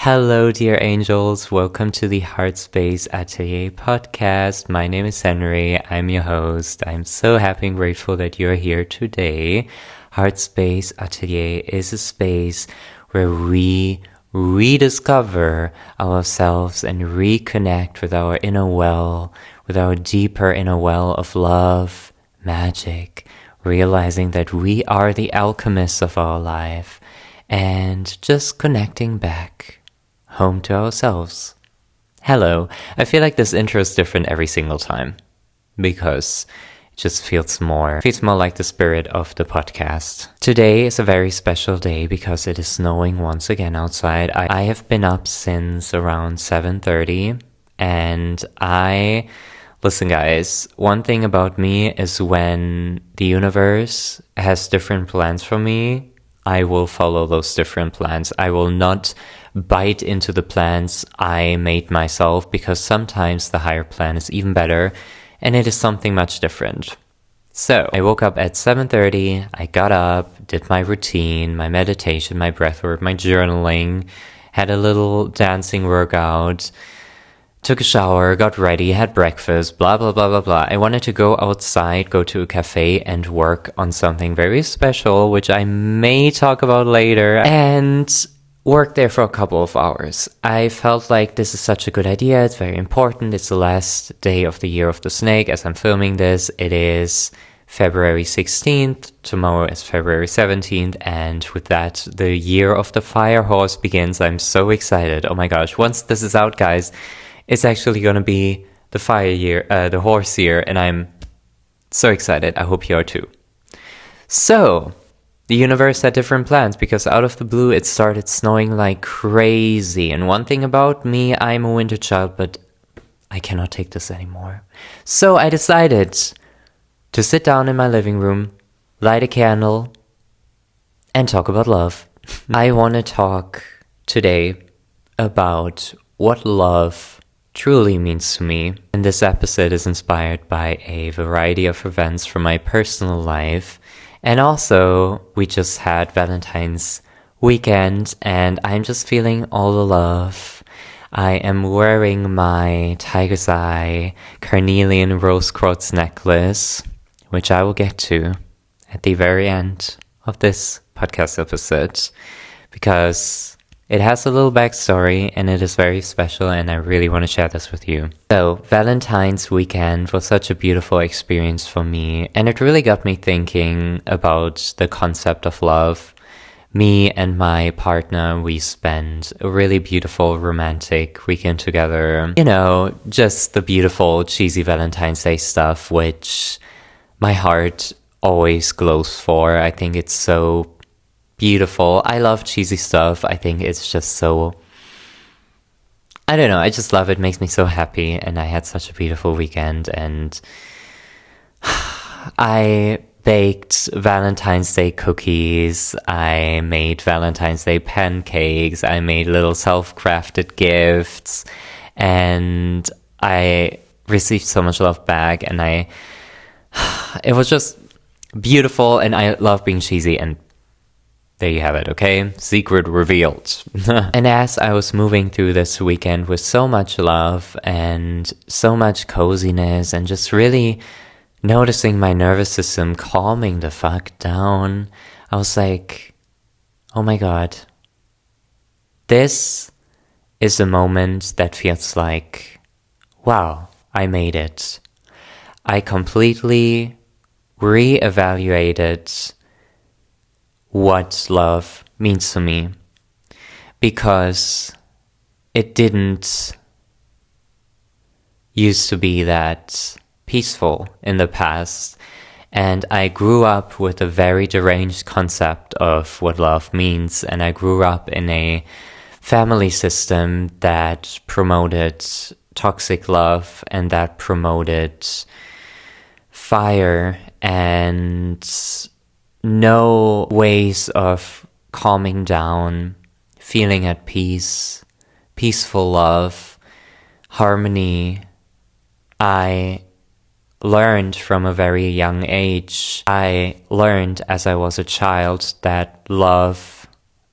Hello, dear angels. Welcome to the Heart Space Atelier podcast. My name is Henry. I'm your host. I'm so happy and grateful that you're here today. Heart Space Atelier is a space where we rediscover ourselves and reconnect with our inner well, with our deeper inner well of love, magic, realizing that we are the alchemists of our life, and just connecting back home to ourselves. Hello. I feel like this intro is different every single time because it just feels more like the spirit of the podcast. Today is a very special day because it is snowing once again outside. I have been up since around 7:30 and listen guys, one thing about me is when the universe has different plans for me, I will follow those different plans. I will not bite into the plans I made myself because sometimes the higher plan is even better and it is something much different. So I woke up at 7:30, I got up, did my routine, my meditation, my breathwork, my journaling, had a little dancing workout, took a shower, got ready, had breakfast, blah, blah, blah, blah, blah. I wanted to go outside, go to a cafe and work on something very special, which I may talk about later, and work there for a couple of hours. I felt like this is such a good idea. It's very important. It's the last day of the year of the snake. As I'm filming this, it is February 16th. Tomorrow is February 17th. And with that, the year of the fire horse begins. I'm so excited. Oh my gosh. Once this is out, guys, it's actually going to be the fire year, the horse year. And I'm so excited. I hope you are too. So the universe had different plans because out of the blue it started snowing like crazy. And one thing about me, I'm a winter child, but I cannot take this anymore. So I decided to sit down in my living room, light a candle, and talk about love. I want to talk today about what love truly means to me. And this episode is inspired by a variety of events from my personal life. And also, we just had Valentine's weekend, and I'm just feeling all the love. I am wearing my tiger's eye carnelian rose quartz necklace, which I will get to at the very end of this podcast episode, because it has a little backstory and it is very special, and I really want to share this with you. So, Valentine's weekend was such a beautiful experience for me, and it really got me thinking about the concept of love. Me and my partner, we spent a really beautiful romantic weekend together. You know, just the beautiful cheesy Valentine's Day stuff, which my heart always glows for. I think it's so beautiful. I love cheesy stuff. I think it's just so, I don't know, I just love it. It makes me so happy, and I had such a beautiful weekend, and I baked Valentine's Day cookies, I made Valentine's Day pancakes, I made little self-crafted gifts, and I received so much love back, and it was just beautiful, and I love being cheesy, and there you have it, okay? Secret revealed. And as I was moving through this weekend with so much love and so much coziness and just really noticing my nervous system calming the fuck down, I was like, oh my God, this is a moment that feels like, wow, I made it. I completely reevaluated what love means to me, because it didn't used to be that peaceful in the past, and I grew up with a very deranged concept of what love means, and I grew up in a family system that promoted toxic love and that promoted fire and no ways of calming down, feeling at peace, peaceful love, harmony. I learned from a very young age. I learned as I was a child that love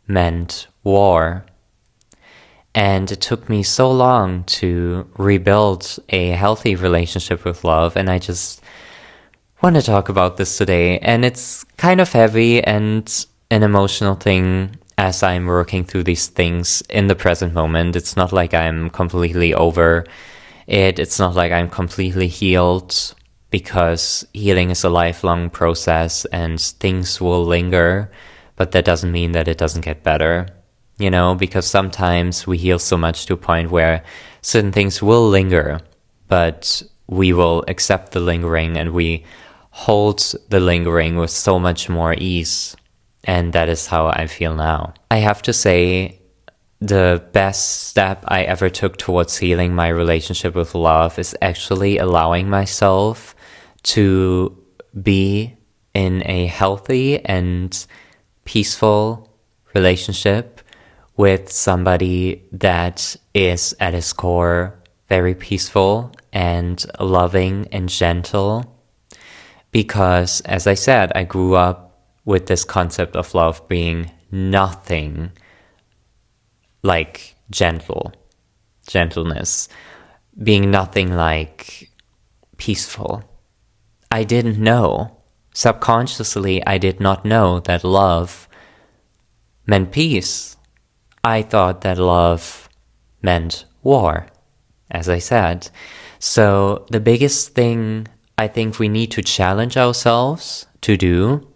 meant war. And it took me so long to rebuild a healthy relationship with love. And I just want to talk about this today. And it's kind of heavy and an emotional thing as I'm working through these things in the present moment. It's not like I'm completely over it. It's not like I'm completely healed, because healing is a lifelong process and things will linger, but that doesn't mean that it doesn't get better, because sometimes we heal so much to a point where certain things will linger, but we will accept the lingering and we hold the lingering with so much more ease. And that is how I feel now. I have to say, the best step I ever took towards healing my relationship with love is actually allowing myself to be in a healthy and peaceful relationship with somebody that is at its core very peaceful and loving and gentle. Because, as I said, I grew up with this concept of love being nothing like gentleness, being nothing like peaceful. I didn't know. Subconsciously, I did not know that love meant peace. I thought that love meant war, as I said. So the biggest thing I think we need to challenge ourselves to do,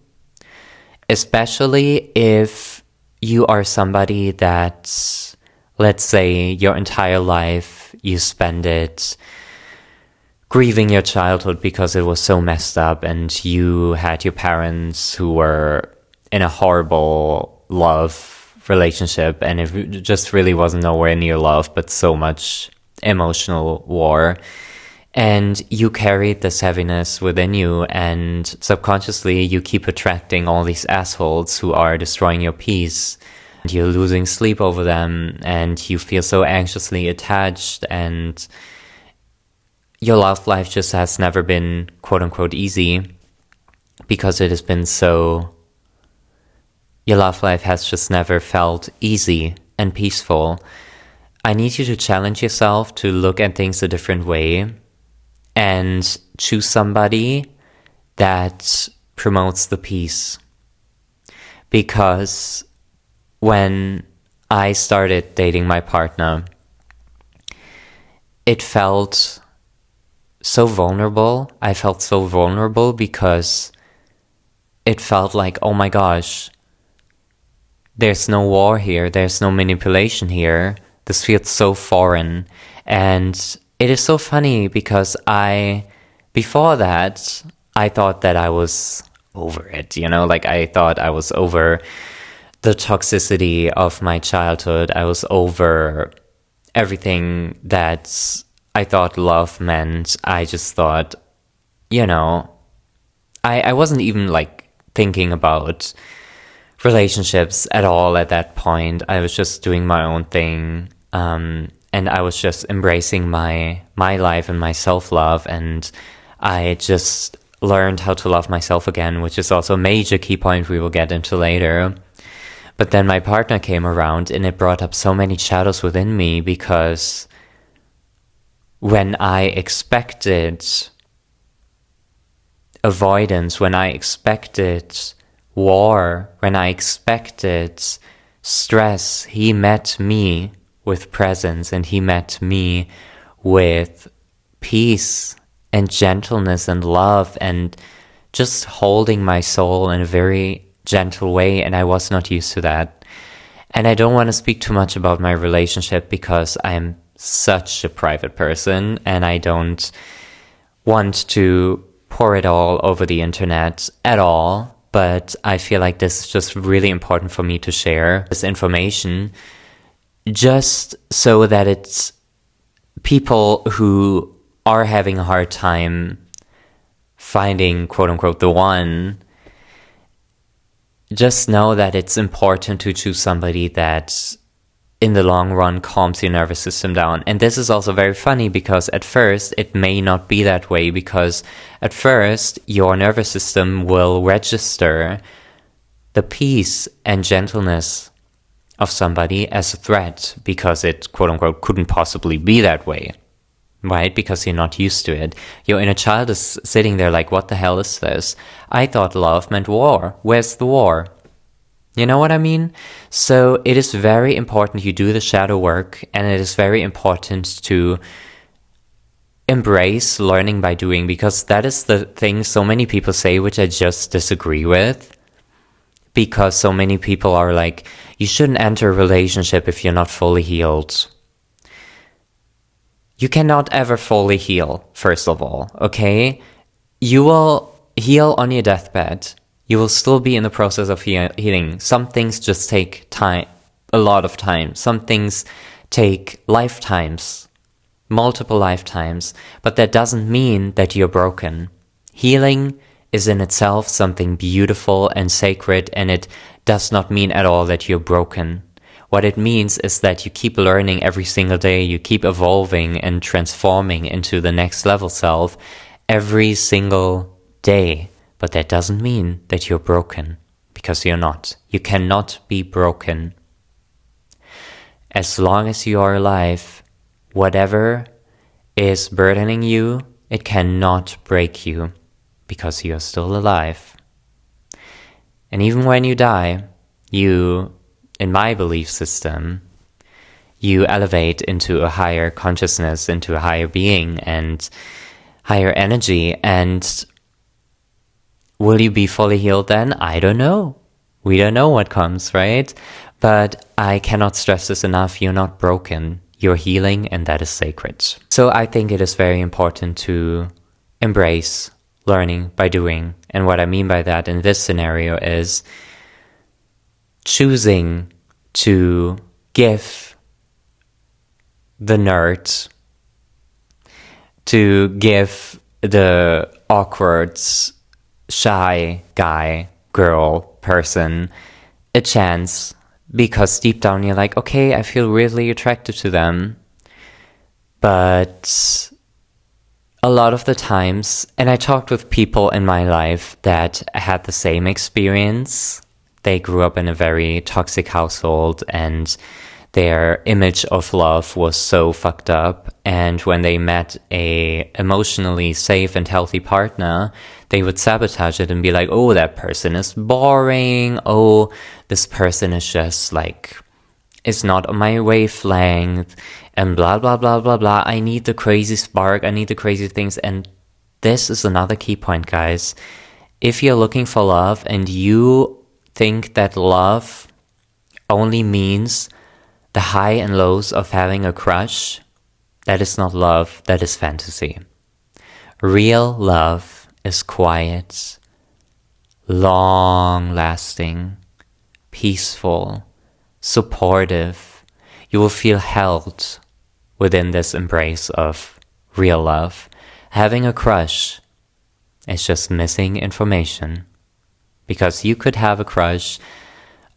especially if you are somebody that, let's say, your entire life you spend it grieving your childhood because it was so messed up and you had your parents who were in a horrible love relationship and it just really wasn't nowhere near love but so much emotional war. And you carried this heaviness within you, and subconsciously you keep attracting all these assholes who are destroying your peace. And you're losing sleep over them, and you feel so anxiously attached, and your love life just has never been quote-unquote easy, because it has been so... Your love life has just never felt easy and peaceful. I need you to challenge yourself to look at things a different way, and choose somebody that promotes the peace. Because when I started dating my partner, it felt so vulnerable. I felt so vulnerable because it felt like, oh my gosh, there's no war here, there's no manipulation here. This feels so foreign. And it is so funny because before that, I thought that I was over it, I thought I was over the toxicity of my childhood. I was over everything that I thought love meant. I just thought, I wasn't even thinking about relationships at all at that point. I was just doing my own thing. And I was just embracing my life and my self-love, and I just learned how to love myself again, which is also a major key point we will get into later. But then my partner came around, and it brought up so many shadows within me, because when I expected avoidance, when I expected war, when I expected stress, he met me with presence, and he met me with peace and gentleness and love and just holding my soul in a very gentle way, and I was not used to that. And I don't want to speak too much about my relationship because I'm such a private person, and I don't want to pour it all over the internet at all, but I feel like this is just really important for me to share this information, just so that it's people who are having a hard time finding quote-unquote the one, just know that it's important to choose somebody that in the long run calms your nervous system down. And this is also very funny because at first it may not be that way, because at first your nervous system will register the peace and gentleness of somebody as a threat because it, quote unquote, couldn't possibly be that way, right? Because you're not used to it. Your inner child is sitting there like, what the hell is this? I thought love meant war. Where's the war? You know what I mean? So it is very important you do the shadow work, and it is very important to embrace learning by doing, because that is the thing so many people say, which I just disagree with. Because so many people are like, you shouldn't enter a relationship if you're not fully healed. You cannot ever fully heal, first of all, okay? You will heal on your deathbed. You will still be in the process of healing. Some things just take time, a lot of time. Some things take lifetimes, multiple lifetimes. But that doesn't mean that you're broken. Healing is in itself something beautiful and sacred, and it does not mean at all that you're broken. What it means is that you keep learning every single day, you keep evolving and transforming into the next level self every single day. But that doesn't mean that you're broken, because you're not. You cannot be broken. As long as you are alive, whatever is burdening you, it cannot break you, because you are still alive. And even when you die, you, in my belief system, you elevate into a higher consciousness, into a higher being and higher energy. And will you be fully healed then? I don't know. We don't know what comes, right? But I cannot stress this enough. You're not broken. You're healing, and that is sacred. So I think it is very important to embrace learning by doing. And what I mean by that in this scenario is choosing to give the nerd, to give the awkward, shy guy, girl, person a chance, because deep down you're like, okay, I feel really attracted to them. But a lot of the times, and I talked with people in my life that had the same experience. They grew up in a very toxic household, and their image of love was so fucked up. And when they met a emotionally safe and healthy partner, they would sabotage it and be like, oh, that person is boring. Oh, this person is just like, it's not on my wavelength, and blah, blah, blah, blah, blah. I need the crazy spark. I need the crazy things. And this is another key point, guys. If you're looking for love and you think that love only means the high and lows of having a crush, that is not love, that is fantasy. Real love is quiet, long-lasting, peaceful, supportive. You will feel held within this embrace of real love. Having a crush is just missing information, because you could have a crush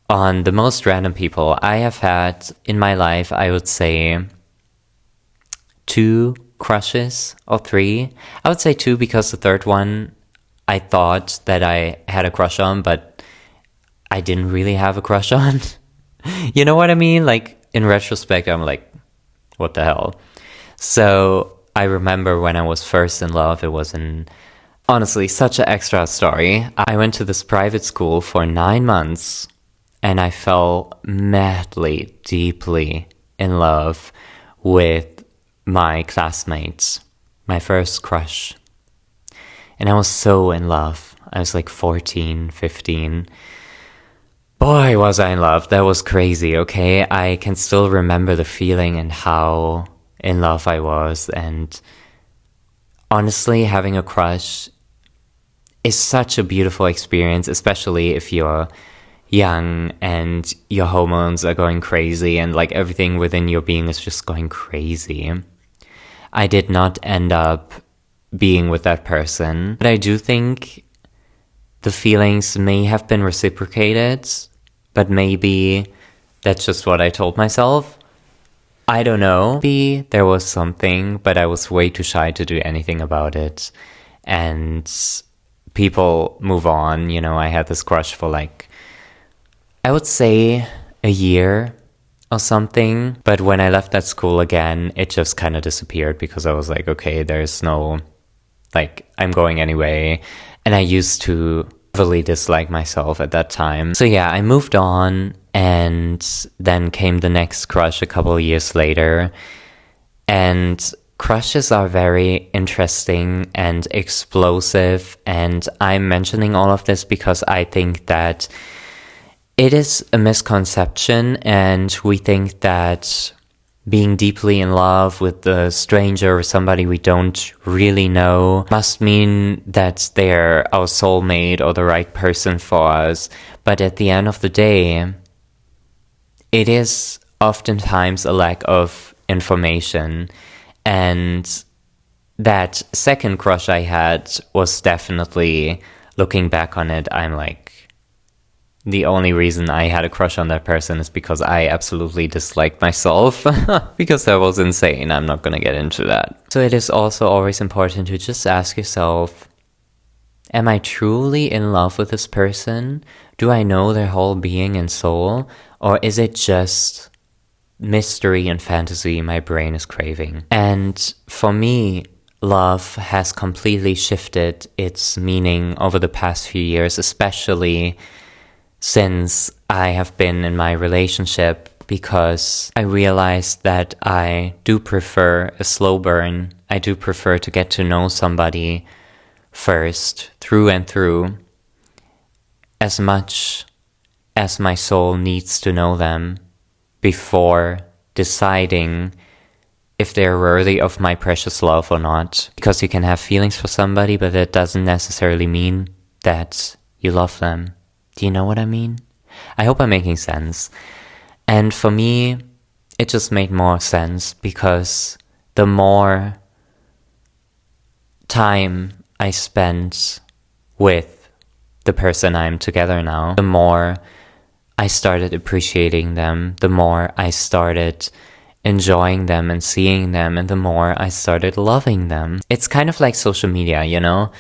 on the most random people. I have had in my life, I would say 2 crushes or 3. I would say 2 because the third one I thought that I had a crush on, but I didn't really have a crush on. You know what I mean? Like, in retrospect, I'm like, what the hell? So I remember when I was first in love, it was honestly such an extra story. I went to this private school for 9 months, and I fell madly, deeply in love with my classmates, my first crush. And I was so in love. I was like 14, 15. Boy, was I in love. That was crazy, okay? I can still remember the feeling and how in love I was. And honestly, having a crush is such a beautiful experience, especially if you're young and your hormones are going crazy and like everything within your being is just going crazy. I did not end up being with that person, but I do think the feelings may have been reciprocated, but maybe that's just what I told myself. I don't know. Maybe there was something, but I was way too shy to do anything about it. And people move on. You know, I had this crush for like, I would say a year or something. But when I left that school again, it just kind of disappeared because I was like, okay, there's no, like, I'm going anyway. And I used to really dislike myself at that time. So yeah, I moved on, and then came the next crush a couple of years later. And crushes are very interesting and explosive. And I'm mentioning all of this because I think that it is a misconception, and we think that being deeply in love with a stranger or somebody we don't really know must mean that they're our soulmate or the right person for us. But at the end of the day, it is oftentimes a lack of information. And that second crush I had was definitely, looking back on it, I'm like, the only reason I had a crush on that person is because I absolutely disliked myself. Because that was insane. I'm not gonna get into that. So it is also always important to just ask yourself, am I truly in love with this person? Do I know their whole being and soul? Or is it just mystery and fantasy my brain is craving? And for me, love has completely shifted its meaning over the past few years, especially since I have been in my relationship, because I realized that I do prefer a slow burn. I do prefer to get to know somebody first, through and through, as much as my soul needs to know them before deciding if they're worthy of my precious love or not. Because you can have feelings for somebody, but that doesn't necessarily mean that you love them. Do you know what I mean? I hope I'm making sense. And for me, it just made more sense because the more time I spent with the person I'm together now, the more I started appreciating them, the more I started enjoying them and seeing them, and the more I started loving them. It's kind of like social media, you know?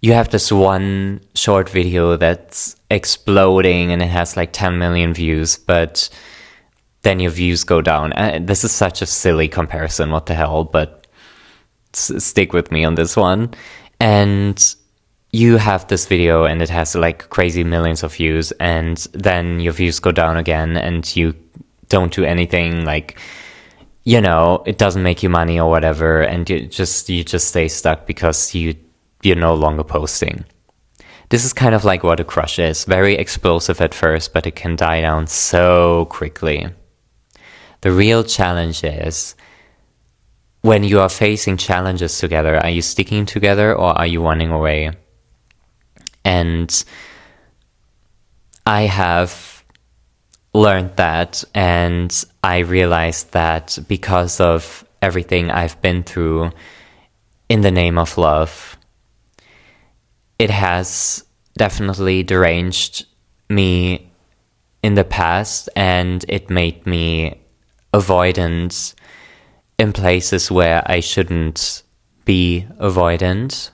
You have this one short video that's exploding and it has like 10 million views, but then your views go down. This is such a silly comparison, what the hell, but stick with me on this one. And you have this video and it has like crazy millions of views, and then your views go down again and you don't do anything, like, you know, it doesn't make you money or whatever, and you just stay stuck because you're no longer posting. This is kind of like what a crush is. Very explosive at first, but it can die down so quickly. The real challenge is, when you are facing challenges together, are you sticking together or are you running away? And I have learned that, and I realized that because of everything I've been through in the name of love, it has definitely deranged me in the past, and it made me avoidant in places where I shouldn't be avoidant.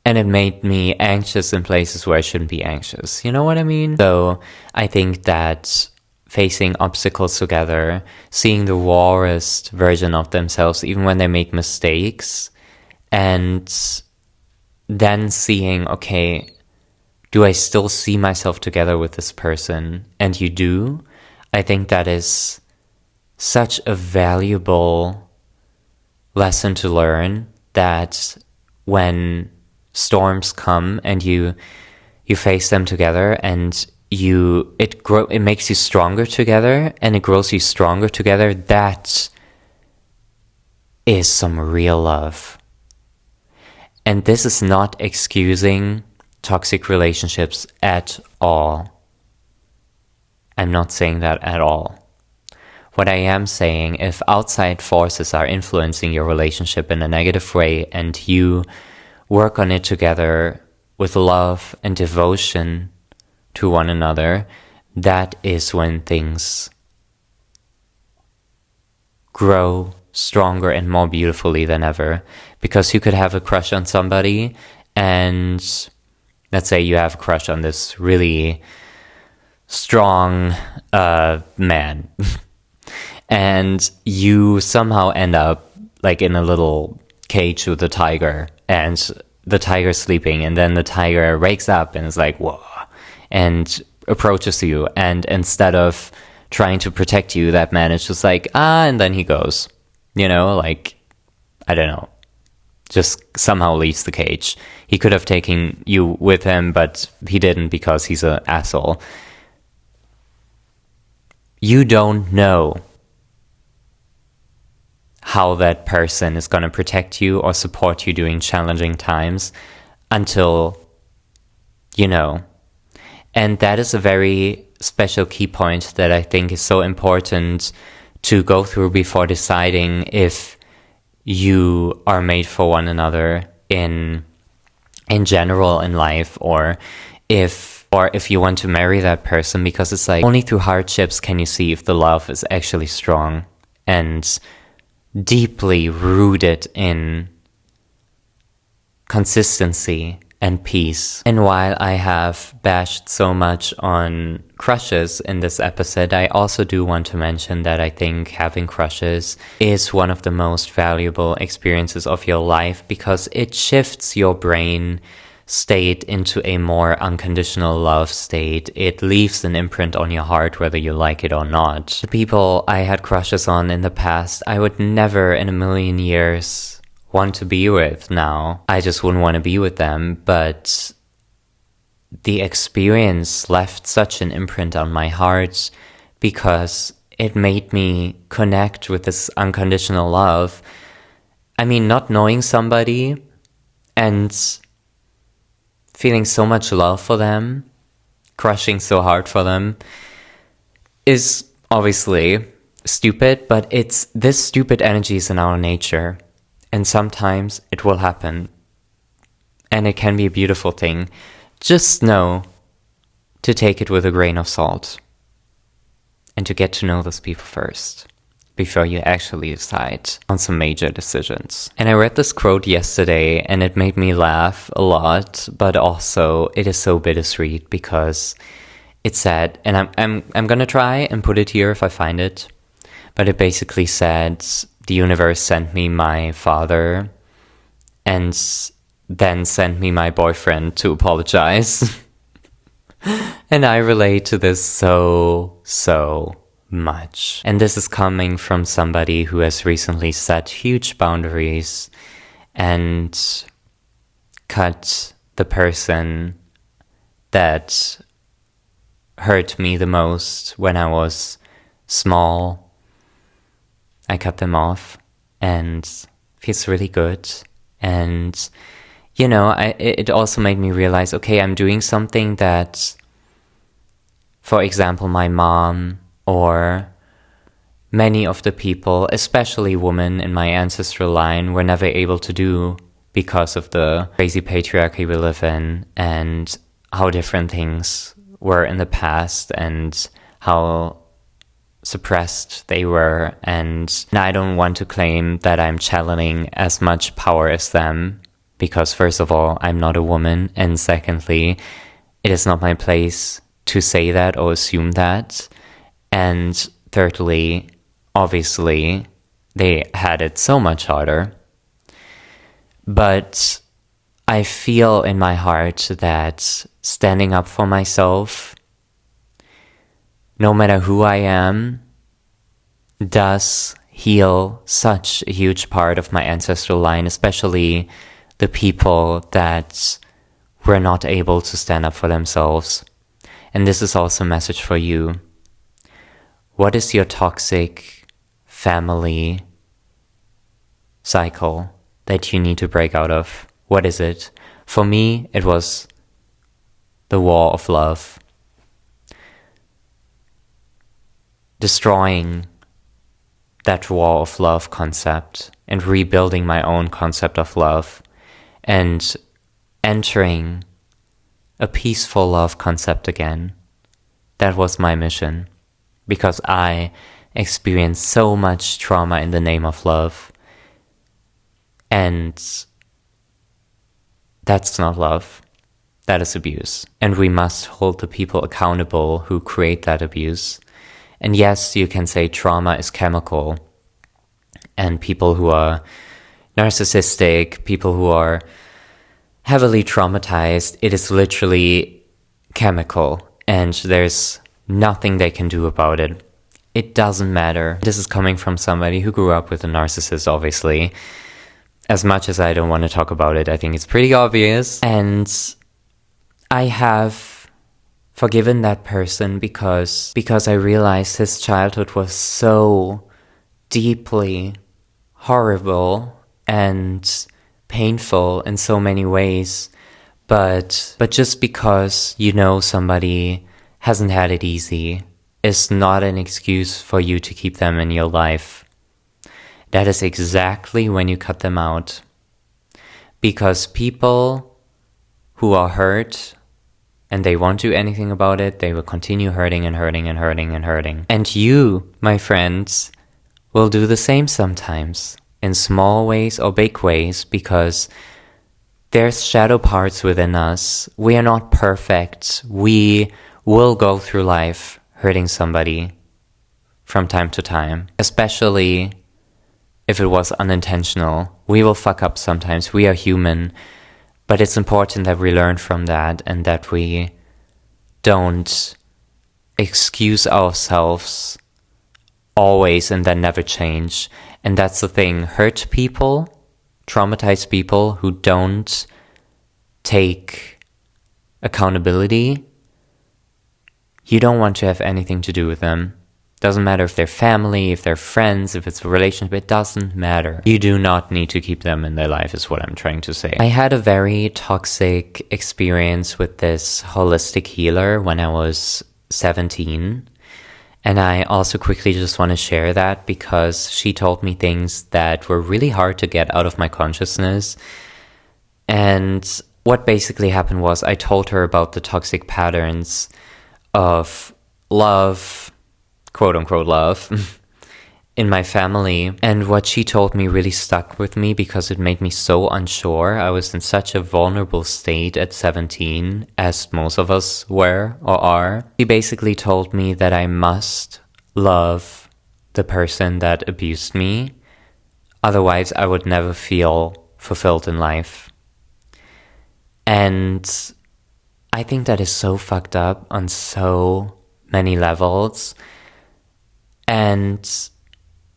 And it made me anxious in places where I shouldn't be anxious. You know what I mean? So I think that facing obstacles together, seeing the rawest version of themselves, even when they make mistakes, and then seeing, okay, do I still see myself together with this person? And you do. I think that is such a valuable lesson to learn, that when storms come and you face them together, and it makes you stronger together, and it grows you stronger together, that is some real love. And this is not excusing toxic relationships at all. I'm not saying that at all. What I am saying, if outside forces are influencing your relationship in a negative way and you work on it together with love and devotion to one another, that is when things grow stronger and more beautifully than ever. Because you could have a crush on somebody, and let's say you have a crush on this really strong man. And you somehow end up like in a little cage with a tiger, and the tiger's sleeping, and then the tiger wakes up and is like, whoa, and approaches you. And instead of trying to protect you, that man is just like, and then he goes, like, I don't know, just somehow leaves the cage. He could have taken you with him, but he didn't because he's an asshole. You don't know how that person is going to protect you or support you during challenging times until you know. And that is a very special key point that I think is so important to go through before deciding if you are made for one another in general in life, or if you want to marry that person, because it's like only through hardships can you see if the love is actually strong and deeply rooted in consistency and peace. And while I have bashed so much on crushes in this episode, I also do want to mention that I think having crushes is one of the most valuable experiences of your life, because it shifts your brain state into a more unconditional love state. It leaves an imprint on your heart whether you like it or not. The people I had crushes on in the past, I would never in a million years want to be with now. I just wouldn't want to be with them, but the experience left such an imprint on my heart because it made me connect with this unconditional love. I mean, not knowing somebody and feeling so much love for them, crushing so hard for them, is obviously stupid, but this stupid energy is in our nature. And sometimes it will happen. And it can be a beautiful thing. Just know to take it with a grain of salt. And to get to know those people first, before you actually decide on some major decisions. And I read this quote yesterday and it made me laugh a lot, but also it is so bittersweet because it said, and I'm gonna try and put it here if I find it, but it basically said, the universe sent me my father and then sent me my boyfriend to apologize. And I relate to this so much. And this is coming from somebody who has recently set huge boundaries and cut the person that hurt me the most when I was small. I cut them off, and it feels really good. And, it also made me realize, okay, I'm doing something that, for example, my mom or many of the people, especially women in my ancestral line, were never able to do because of the crazy patriarchy we live in and how different things were in the past and how suppressed they were. And I don't want to claim that I'm channeling as much power as them, because first of all, I'm not a woman, and secondly, it is not my place to say that or assume that, and thirdly, obviously they had it so much harder. But I feel in my heart that standing up for myself, no matter who I am, does heal such a huge part of my ancestral line, especially the people that were not able to stand up for themselves. And this is also a message for you. What is your toxic family cycle that you need to break out of? What is it? For me, it was the war of love. Destroying that war of love concept and rebuilding my own concept of love and entering a peaceful love concept again. That was my mission, because I experienced so much trauma in the name of love, and that's not love. that is abuse. And we must hold the people accountable who create that abuse. And yes, you can say trauma is chemical. And people who are narcissistic, people who are heavily traumatized, it is literally chemical. And there's nothing they can do about it. It doesn't matter. This is coming from somebody who grew up with a narcissist, obviously. As much as I don't want to talk about it, I think it's pretty obvious. And I have forgiven that person because I realized his childhood was so deeply horrible and painful in so many ways. But just because you know somebody hasn't had it easy is not an excuse for you to keep them in your life. That is exactly when you cut them out. Because people who are hurt and they won't do anything about it, they will continue hurting and hurting and hurting and hurting. And you, my friends, will do the same sometimes, in small ways or big ways, because there's shadow parts within us. We are not perfect. We will go through life hurting somebody from time to time, especially if it was unintentional. We will fuck up sometimes. We are human. But it's important that we learn from that and that we don't excuse ourselves always and then never change. And that's the thing. Hurt people, traumatized people who don't take accountability, you don't want to have anything to do with them. Doesn't matter if they're family, if they're friends, if it's a relationship, it doesn't matter. You do not need to keep them in their life is what I'm trying to say. I had a very toxic experience with this holistic healer when I was 17. And I also quickly just want to share that because she told me things that were really hard to get out of my consciousness. And what basically happened was I told her about the toxic patterns of love, quote unquote love, in my family. And what she told me really stuck with me because it made me so unsure. I was in such a vulnerable state at 17, as most of us were or are. She basically told me that I must love the person that abused me. Otherwise, I would never feel fulfilled in life. And I think that is so fucked up on so many levels. And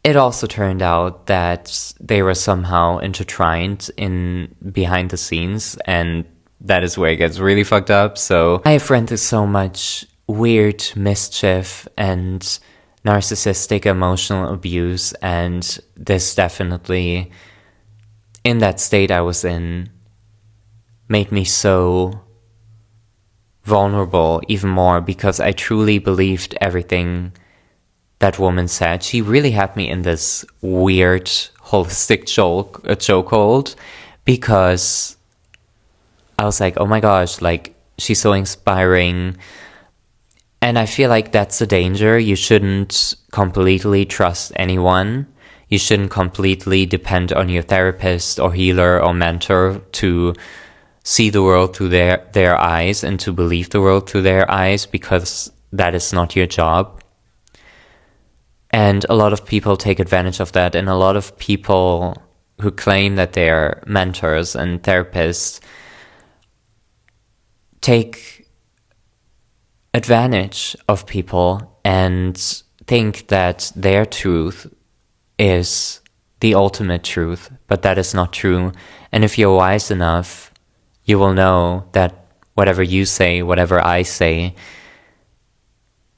it also turned out that they were somehow intertwined in behind the scenes, and that is where it gets really fucked up. So I have run through so much weird mischief and narcissistic emotional abuse, and this definitely, in that state I was in, made me so vulnerable even more because I truly believed everything that woman said. She really had me in this weird holistic chokehold because I was like, oh my gosh, like she's so inspiring. And I feel like that's the danger. You shouldn't completely trust anyone. You shouldn't completely depend on your therapist or healer or mentor to see the world through their eyes and to believe the world through their eyes, because that is not your job. And a lot of people take advantage of that, and a lot of people who claim that they're mentors and therapists take advantage of people and think that their truth is the ultimate truth, but that is not true. And if you're wise enough, you will know that whatever you say, whatever I say,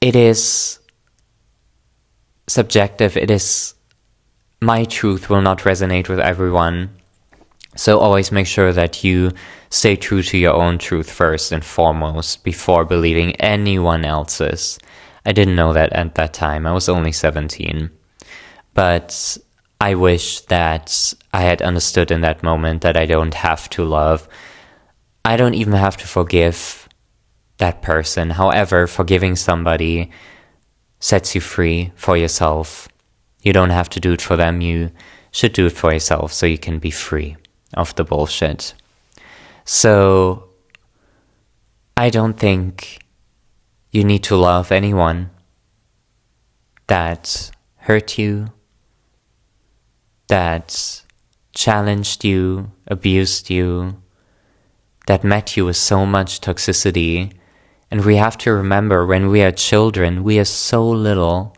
it is subjective. It is, my truth will not resonate with everyone. So always make sure that you stay true to your own truth first and foremost before believing anyone else's. I didn't know that at that time. I was only 17. But I wish that I had understood in that moment that I don't have to love. I don't even have to forgive that person. However, forgiving somebody sets you free for yourself. You don't have to do it for them. You should do it for yourself so you can be free of the bullshit. So I don't think you need to love anyone that hurt you, that challenged you, abused you, that met you with so much toxicity. And we have to remember, when we are children, we are so little.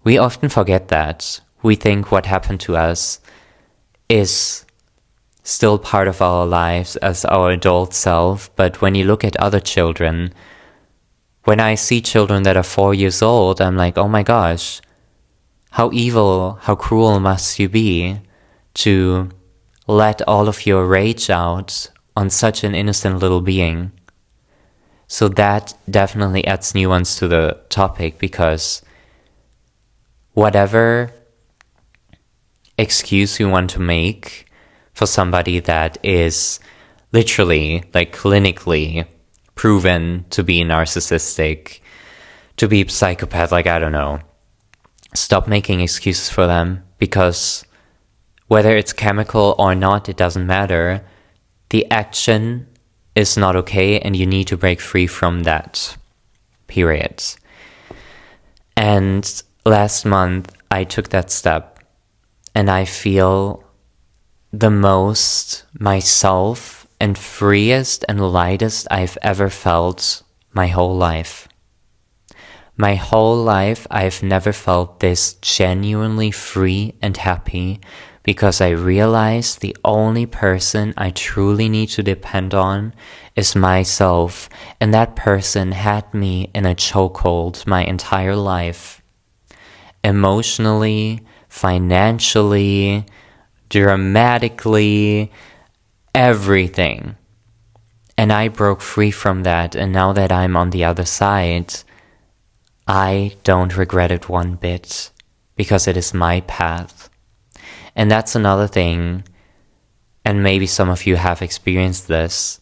We often forget that. We think what happened to us is still part of our lives as our adult self. But when you look at other children, when I see children that are 4 years old, I'm like, oh my gosh, how evil, how cruel must you be to let all of your rage out on such an innocent little being. So that definitely adds nuance to the topic, because whatever excuse you want to make for somebody that is literally, like clinically proven to be narcissistic, to be psychopath, like I don't know, stop making excuses for them, because whether it's chemical or not, it doesn't matter. The action is not okay, and you need to break free from that. Period. And last month, I took that step, and I feel the most myself and freest and lightest I've ever felt my whole life. My whole life, I've never felt this genuinely free and happy, because I realized the only person I truly need to depend on is myself, and that person had me in a chokehold my entire life. Emotionally, financially, dramatically, everything. And I broke free from that, and now that I'm on the other side, I don't regret it one bit, because it is my path. And that's another thing, and maybe some of you have experienced this,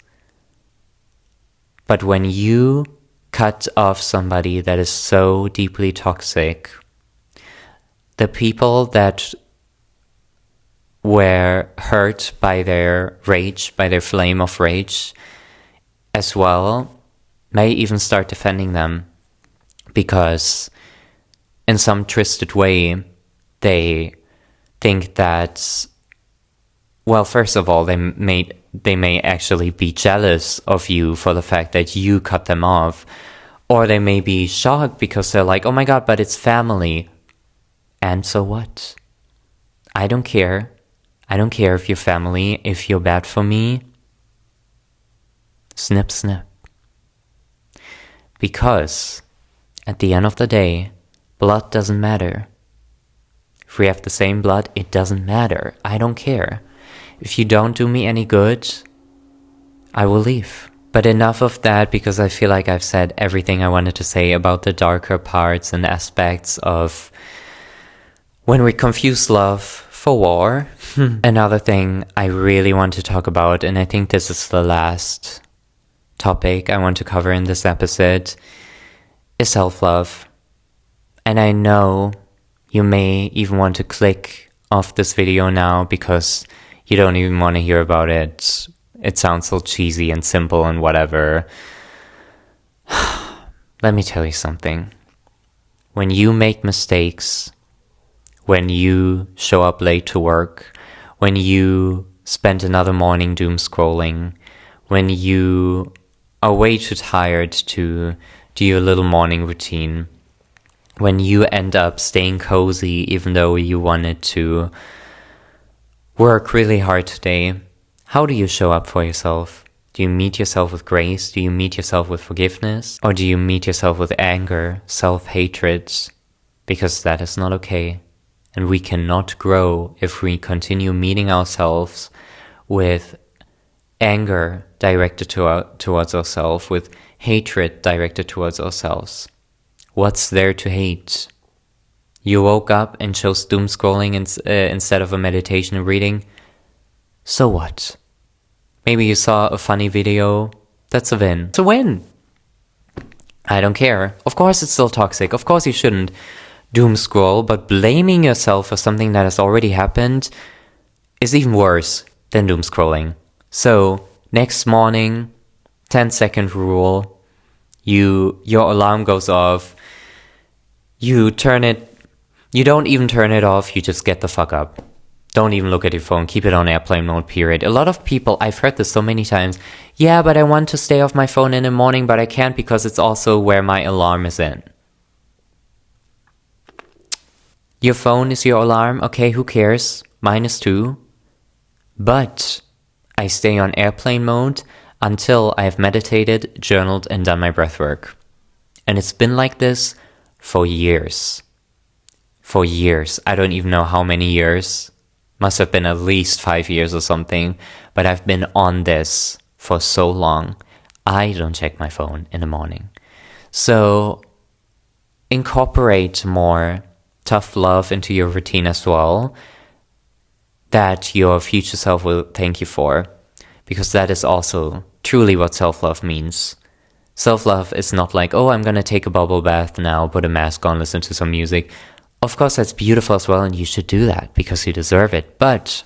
but when you cut off somebody that is so deeply toxic, the people that were hurt by their rage, by their flame of rage as well, may even start defending them, because in some twisted way, they think that, well, first of all, they may actually be jealous of you for the fact that you cut them off, or they may be shocked because they're like, oh my god, but it's family. And so what? I don't care. I don't care if you're family, if you're bad for me. Snip, snip. Because at the end of the day, blood doesn't matter. If we have the same blood, it doesn't matter. I don't care. If you don't do me any good, I will leave. But enough of that, because I feel like I've said everything I wanted to say about the darker parts and aspects of when we confuse love for war. Another thing I really want to talk about, and I think this is the last topic I want to cover in this episode, is self-love. And I know you may even want to click off this video now because you don't even want to hear about it. It sounds so cheesy and simple and whatever. Let me tell you something. When you make mistakes, when you show up late to work, when you spend another morning doom scrolling, when you are way too tired to do your little morning routine, when you end up staying cozy even though you wanted to work really hard today, how do you show up for yourself? Do you meet yourself with grace? Do you meet yourself with forgiveness? Or do you meet yourself with anger, self-hatred? Because that is not okay. And we cannot grow if we continue meeting ourselves with anger directed towards ourselves, with hatred directed towards ourselves. What's there to hate? You woke up and chose doom scrolling instead of a meditation and reading. So what? Maybe you saw a funny video. That's a win. It's a win. I don't care. Of course it's still toxic. Of course you shouldn't doom scroll, but blaming yourself for something that has already happened is even worse than doom scrolling. So next morning, 10-second rule. Your alarm goes off. You don't even turn it off. You just get the fuck up. Don't even look at your phone. Keep it on airplane mode, period. A lot of people, I've heard this so many times. Yeah, but I want to stay off my phone in the morning, but I can't because it's also where my alarm is in. Your phone is your alarm. Okay, who cares? Mine is too. But I stay on airplane mode until I have meditated, journaled, and done my breath work. And it's been like this for years. For years. I don't even know how many years. Must have been at least 5 years or something. But I've been on this for so long. I don't check my phone in the morning. So incorporate more tough love into your routine as well, that your future self will thank you for. Because that is also truly what self-love means. Self-love is not like, oh, I'm gonna take a bubble bath now, put a mask on, listen to some music. Of course, that's beautiful as well, and you should do that because you deserve it. But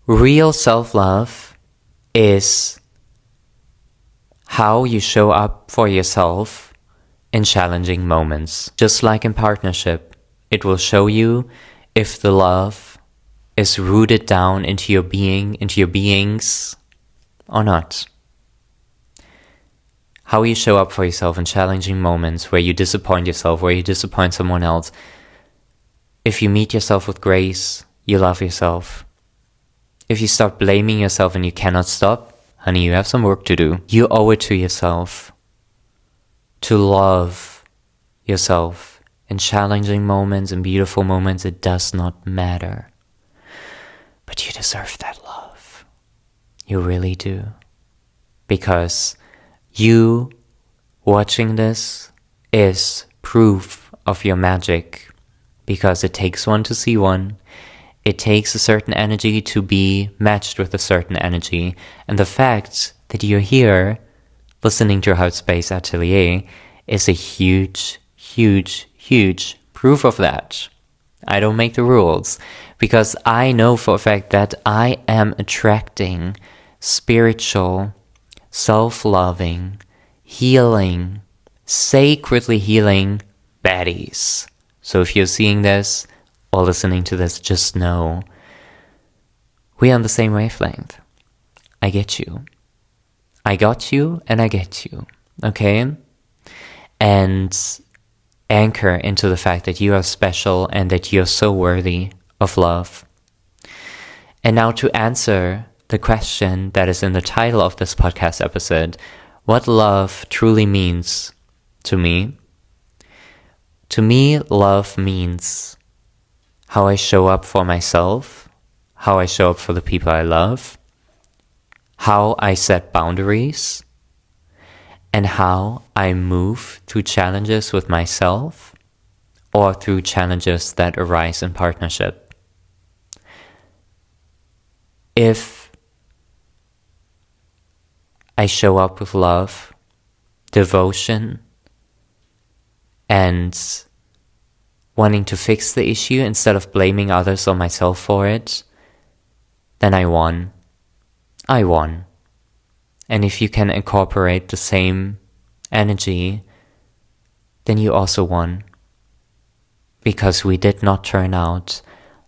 real self-love is how you show up for yourself in challenging moments. Just like in partnership, it will show you if the love is rooted down into your being, into your beings, or not. How you show up for yourself in challenging moments where you disappoint yourself, where you disappoint someone else. If you meet yourself with grace, you love yourself. If you start blaming yourself and you cannot stop, honey, you have some work to do. You owe it to yourself to love yourself in challenging moments and beautiful moments. It does not matter. But you deserve that love. You really do. Because you watching this is proof of your magic. Because it takes one to see one. It takes a certain energy to be matched with a certain energy. And the fact that you're here listening to Heart Space Atelier is a huge, huge, huge proof of that. I don't make the rules because I know for a fact that I am attracting spiritual, self-loving, healing, sacredly healing baddies. So if you're seeing this or listening to this, just know we're on the same wavelength. I get you. I got you and I get you. Okay? And anchor into the fact that you are special and that you're so worthy of love. And now to answer the question that is in the title of this podcast episode, what love truly means to me. To me, love means how I show up for myself, how I show up for the people I love, how I set boundaries, and how I move through challenges with myself or through challenges that arise in partnership. If I show up with love, devotion, and wanting to fix the issue instead of blaming others or myself for it, then I won. I won. And if you can incorporate the same energy, then you also won. Because we did not turn out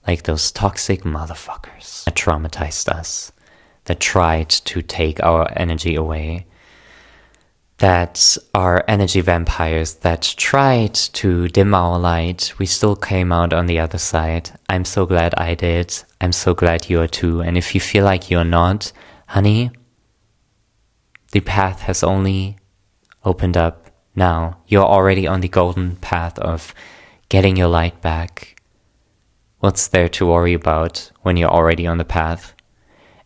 like those toxic motherfuckers that traumatized us, that tried to take our energy away, that are energy vampires, that tried to dim our light. We still came out on the other side. I'm so glad I did. I'm so glad you are too. And if you feel like you're not, honey, the path has only opened up now. You're already on the golden path of getting your light back. What's there to worry about when you're already on the path?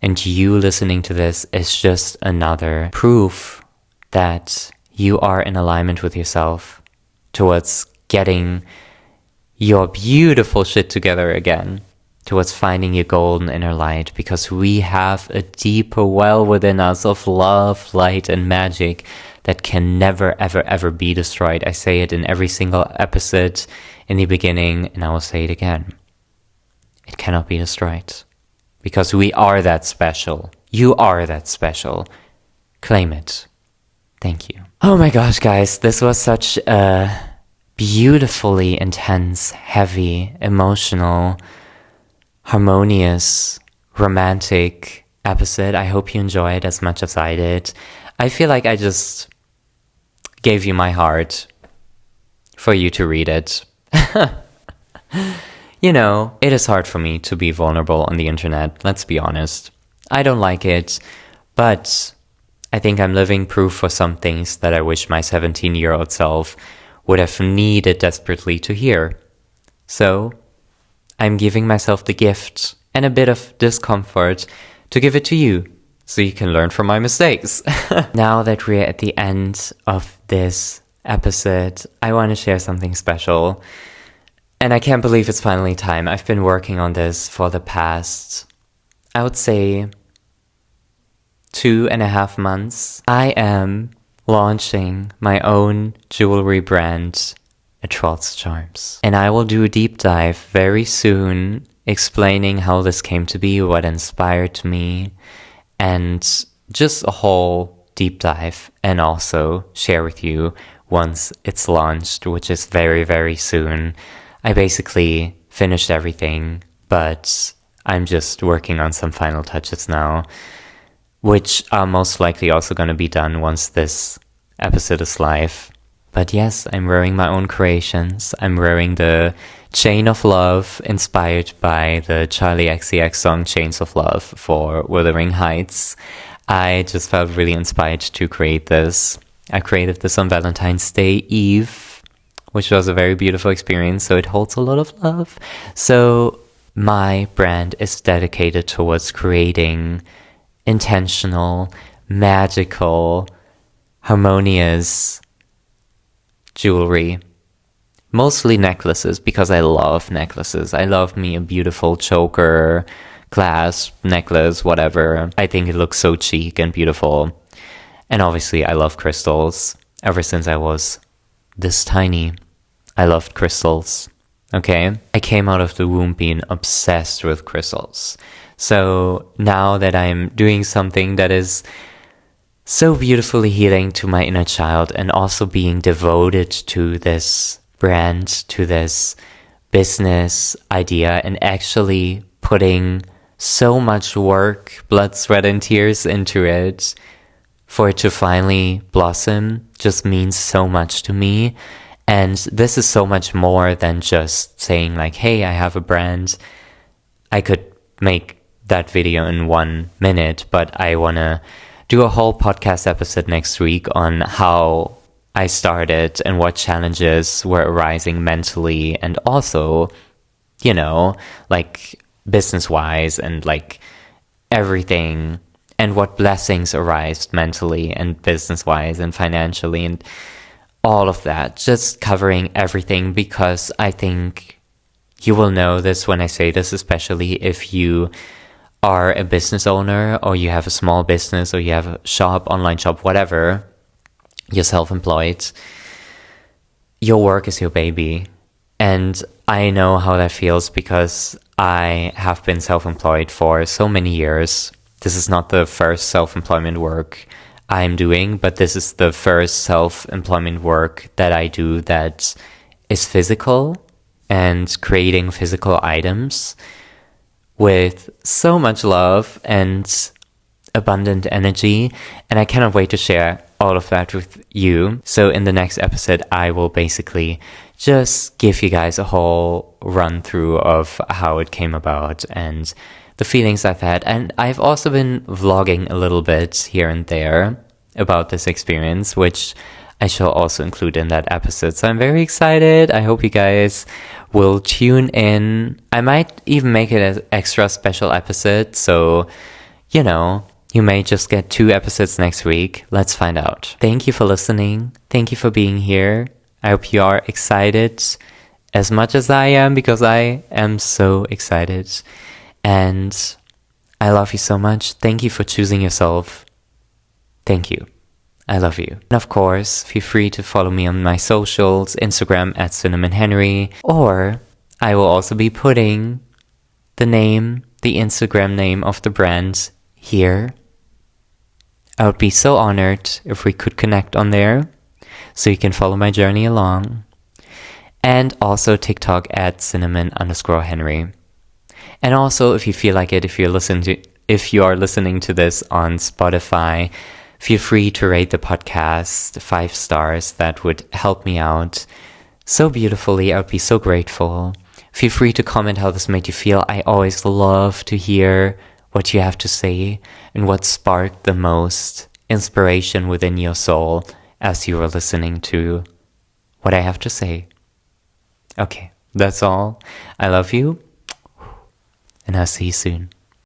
And you listening to this is just another proof that you are in alignment with yourself towards getting your beautiful shit together again, towards finding your golden inner light, because we have a deeper well within us of love, light, and magic that can never, ever, ever be destroyed. I say it in every single episode in the beginning, and I will say it again. It cannot be destroyed, because we are that special. You are that special. Claim it. Thank you. Oh my gosh, guys, this was such a beautifully intense, heavy, emotional, harmonious, romantic episode. I hope you enjoyed as much as I did. I feel like I just gave you my heart for you to read it. You know, it is hard for me to be vulnerable on the internet, let's be honest. I don't like it, but I think I'm living proof for some things that I wish my 17-year-old self would have needed desperately to hear. So, I'm giving myself the gift and a bit of discomfort to give it to you, so you can learn from my mistakes. Now that we're at the end of this episode, I want to share something special. And I can't believe it's finally time. I've been working on this for the past, I would say, 2.5 months. I am launching my own jewelry brand at Troll's Charms. And I will do a deep dive very soon, explaining how this came to be, what inspired me, and just a whole deep dive, and also share with you once it's launched, which is very, very soon. I basically finished everything, but I'm just working on some final touches now, which are most likely also going to be done once this episode is live. But yes, I'm wearing my own creations. I'm wearing the Chain of Love, inspired by the Charlie XCX song Chains of Love for Wuthering Heights. I just felt really inspired to create this. I created this on Valentine's Day Eve, which was a very beautiful experience, so it holds a lot of love. So my brand is dedicated towards creating intentional, magical, harmonious jewelry. Mostly necklaces, because I love necklaces. I love me a beautiful choker, clasp, necklace, whatever. I think it looks so chic and beautiful. And obviously I love crystals. Ever since I was this tiny, I loved crystals. Okay? I came out of the womb being obsessed with crystals. So now that I'm doing something that is so beautifully healing to my inner child, and also being devoted to this brand, to this business idea, and actually putting so much work, blood, sweat, and tears into it for it to finally blossom, just means so much to me. And this is so much more than just saying like, hey, I have a brand. I could make that video in 1 minute, but I want to do a whole podcast episode next week on how I started and what challenges were arising mentally, and also, you know, like business-wise, and like everything, and what blessings arised mentally and business-wise and financially, and all of that, just covering everything, because I think you will know this when I say this, especially if you are a business owner, or you have a small business, or you have a shop, online shop, whatever, you're self-employed. Your work is your baby. And I know how that feels, because I have been self-employed for so many years. This is not the first self-employment work I'm doing, but this is the first self-employment work that I do that is physical, and creating physical items with so much love and abundant energy. And I cannot wait to share all of that with you. So in the next episode, I will basically just give you guys a whole run through of how it came about and the feelings I've had. And I've also been vlogging a little bit here and there about this experience, which I shall also include in that episode. So I'm very excited. I hope you guys will tune in. I might even make it an extra special episode. So, you know, you may just get 2 episodes next week. Let's find out. Thank you for listening. Thank you for being here. I hope you are excited as much as I am, because I am so excited. And I love you so much. Thank you for choosing yourself. Thank you. I love you. And of course, feel free to follow me on my socials, Instagram at CinnamonHenry, or I will also be putting the Instagram name of the brand here I would be so honored if we could connect on there so you can follow my journey along. And also TikTok at cinnamon_Henry. And also, if you feel like it, if you are listening to this on Spotify, feel free to rate the podcast 5 stars. That would help me out so beautifully. I would be so grateful. Feel free to comment how this made you feel. I always love to hear what you have to say and what sparked the most inspiration within your soul as you were listening to what I have to say. Okay, that's all. I love you, and I'll see you soon.